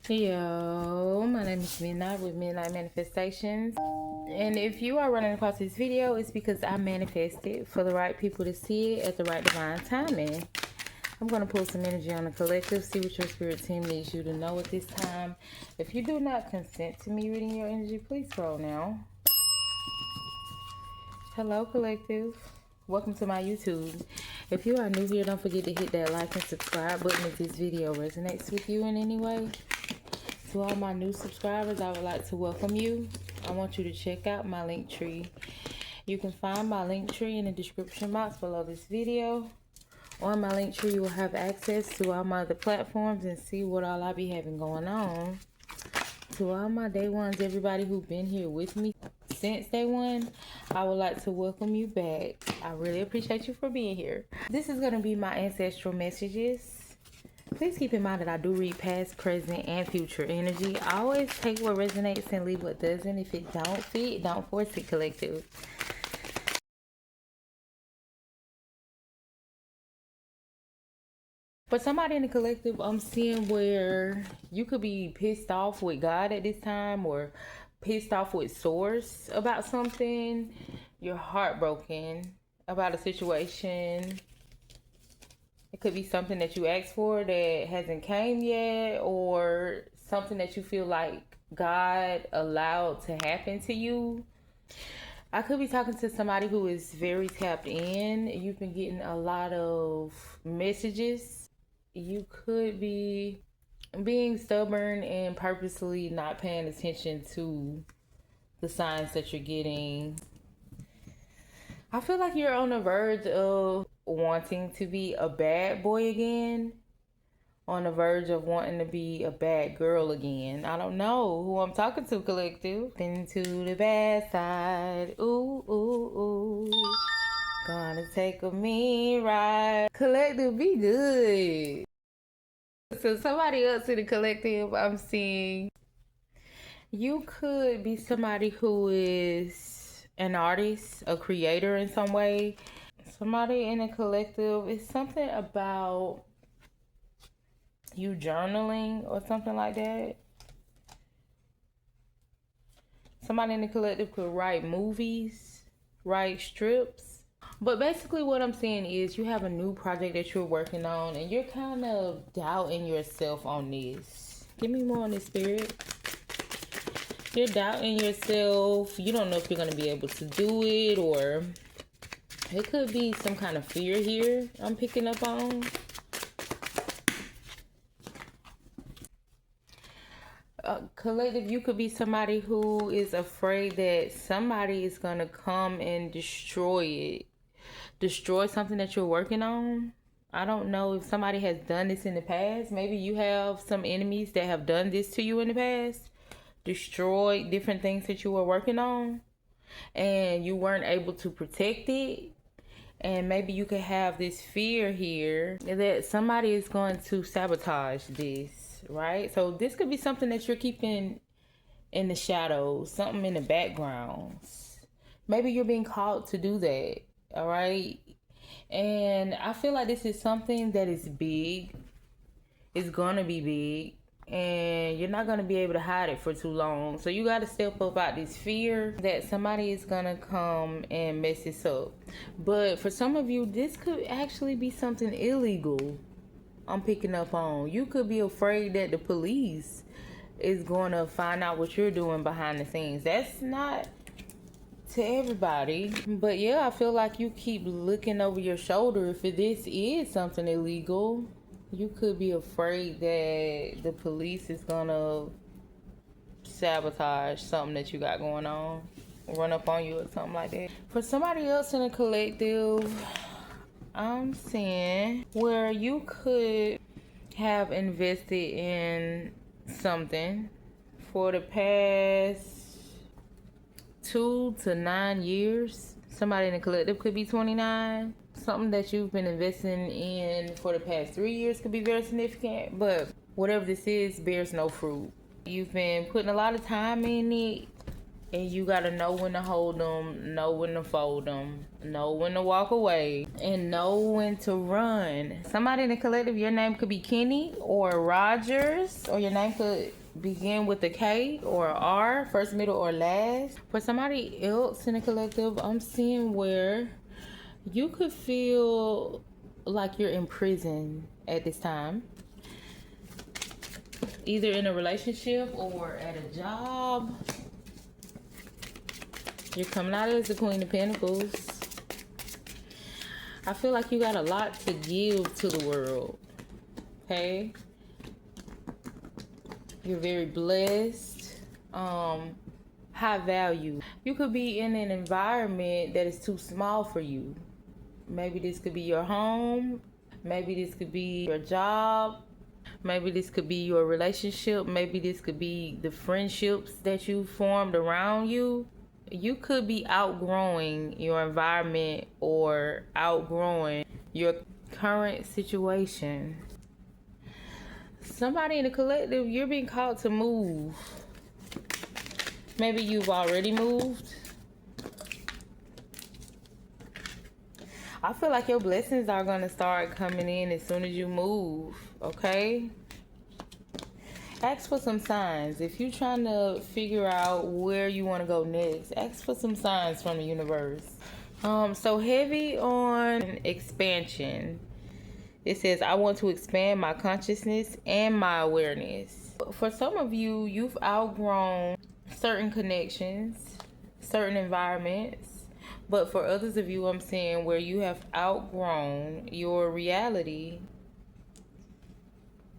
Yo, my name is Midnight with Midnight Manifestations. And if you are running across this video, it's because I manifested for the right people to see it at the right divine timing. I'm going to pull some energy on the collective, see what your spirit team needs you to know at this time. If you do not consent to me reading your energy, please scroll now. Hello, collective. Welcome to my YouTube. If you are new here, don't forget to hit that like and subscribe button if this video resonates with you in any way. To all my new subscribers, I would like to welcome you. I want you to check out my link tree. You can find my link tree in the description box below this video. On my link tree, you will have access to all my other platforms and see what all I be having going on. To all my day ones, everybody who's been here with me since day one, I would like to welcome you back. I really appreciate you for being here. This is going to be my ancestral messages. Please keep in mind that I do read past, present, and future energy. I always take what resonates and leave what doesn't. If it don't fit, don't force it, collective. For somebody in the collective, I'm seeing where you could be pissed off with God at this time, or pissed off with source about something. You're heartbroken about a situation. It could be something that you asked for that hasn't came yet, or something that you feel like God allowed to happen to you. I could be talking to somebody who is very tapped in. You've been getting a lot of messages. You could be being stubborn and purposely not paying attention to the signs that you're getting. I feel like you're on the verge of wanting to be a bad boy again, on the verge of wanting to be a bad girl again. I don't know who I'm talking to, collective. Into the bad side, ooh, ooh, ooh. Gonna take me right. Collective, be good. So somebody else in the collective, I'm seeing you could be somebody who is an artist, a creator in some way. Somebody in a collective, it's something about you journaling or something like that. Somebody in the collective could write movies, write strips. But basically what I'm saying is you have a new project that you're working on and you're kind of doubting yourself on this. Give me more on this, spirit. You're doubting yourself. You don't know if you're going to be able to do it, or it could be some kind of fear here I'm picking up on. Collective, you could be somebody who is afraid that somebody is going to come and destroy it. Destroy something that you're working on. I don't know if somebody has done this in the past. Maybe you have some enemies that have done this to you in the past. Destroyed different things that you were working on, and you weren't able to protect it. And maybe you could have this fear here that somebody is going to sabotage this, right? So this could be something that you're keeping in the shadows, something in the backgrounds. Maybe you're being called to do that, all right? And I feel like this is something that is big. It's gonna be big. And you're not going to be able to hide it for too long. So you got to step up out this fear that somebody is going to come and mess this up. But for some of you, this could actually be something illegal I'm picking up on. You could be afraid that the police is going to find out what you're doing behind the scenes. That's not to everybody. But yeah, I feel like you keep looking over your shoulder. If this is something illegal, you could be afraid that the police is gonna sabotage something that you got going on, run up on you or something like that. For somebody else in a collective, I'm seeing where you could have invested in something for the past 2 to 9 years. Somebody in the collective could be 29. Something that you've been investing in for the past 3 years could be very significant, but whatever this is bears no fruit. You've been putting a lot of time in it, and you gotta know when to hold them, know when to fold them, know when to walk away, and know when to run. Somebody in the collective, your name could be Kenny or Rogers, or your name could begin with a K or a R, first, middle, or last. For somebody else in the collective, I'm seeing where you could feel like you're in prison at this time, either in a relationship or at a job. You're coming out as the Queen of Pentacles. I feel like you got a lot to give to the world. Okay? You're very blessed. High value. You could be in an environment that is too small for you. Maybe this could be your home. Maybe this could be your job. Maybe this could be your relationship. Maybe this could be the friendships that you formed around you. You could be outgrowing your environment or outgrowing your current situation. Somebody in the collective, you're being called to move. Maybe you've already moved. I feel like your blessings are going to start coming in as soon as you move, okay? Ask for some signs. If you're trying to figure out where you want to go next, ask for some signs from the universe. So heavy on expansion. It says, I want to expand my consciousness and my awareness. For some of you, you've outgrown certain connections, certain environments. But for others of you, I'm saying where you have outgrown your reality.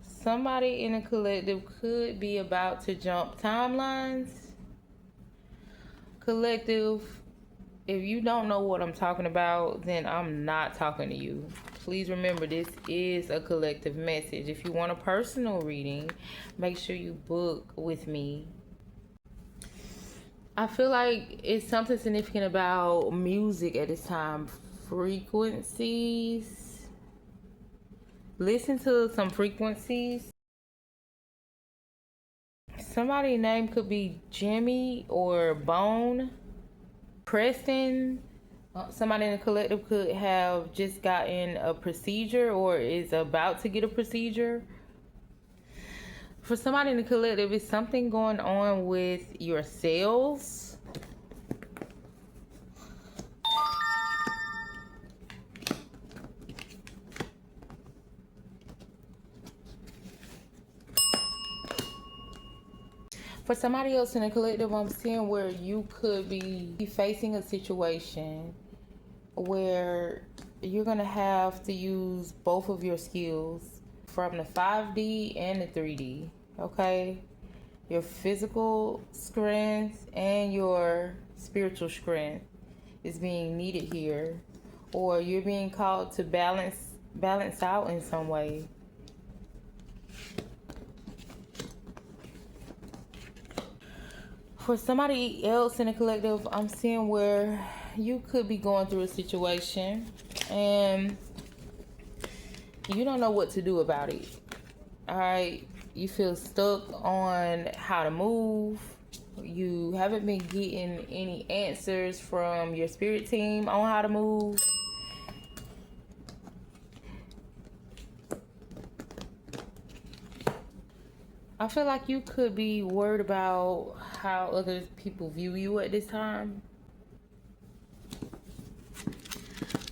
Somebody in a collective could be about to jump timelines. Collective, if you don't know what I'm talking about, then I'm not talking to you. Please remember, this is a collective message. If you want a personal reading, make sure you book with me. I feel like it's something significant about music at this time. Frequencies. Listen to some frequencies. Somebody's name could be Jimmy or Bone. Preston. Somebody in the collective could have just gotten a procedure or is about to get a procedure. For somebody in the collective, it's something going on with your cells. For somebody else in the collective, I'm seeing where you could be facing a situation where you're going to have to use both of your skills from the 5D and the 3D, okay? Your physical strength and your spiritual strength is being needed here, or you're being called to balance out in some way. For somebody else in the collective, I'm seeing where you could be going through a situation and you don't know what to do about it. All right, you feel stuck on how to move. You haven't been getting any answers from your spirit team on how to move. I feel like you could be worried about how other people view you at this time.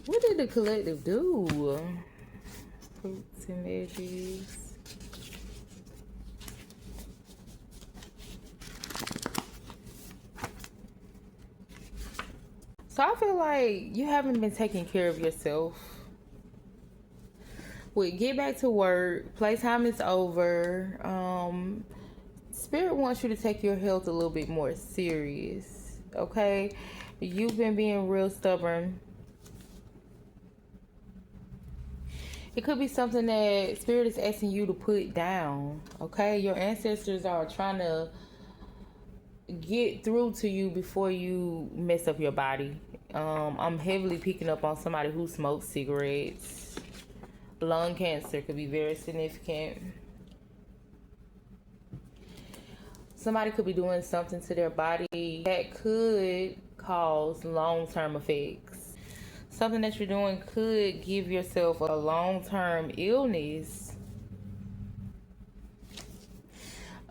What did the collective do? Fruits and veggies. So I feel like you haven't been taking care of yourself. Get back to work. Playtime is over. Spirit wants you to take your health a little bit more serious. Okay? You've been being real stubborn. It could be something that Spirit is asking you to put down. Okay? Your ancestors are trying to get through to you before you mess up your body. I'm heavily picking up on somebody who smokes cigarettes. Lung cancer could be very significant. Somebody could be doing something to their body that could cause long-term effects. Something that you're doing could give yourself a long-term illness.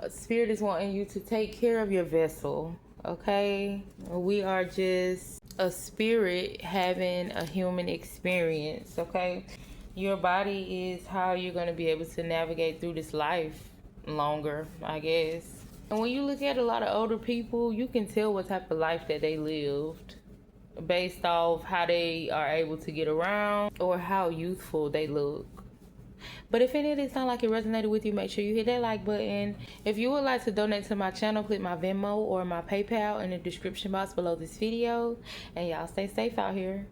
Spirit is wanting you to take care of your vessel, okay? We are just a spirit having a human experience, okay? Your body is how you're going to be able to navigate through this life longer, I guess. And when you look at a lot of older people, you can tell what type of life that they lived based off how they are able to get around or how youthful they look. But if any of this sound like it resonated with you, make sure you hit that like button. If you would like to donate to my channel, click my Venmo or my PayPal in the description box below this video. And y'all stay safe out here.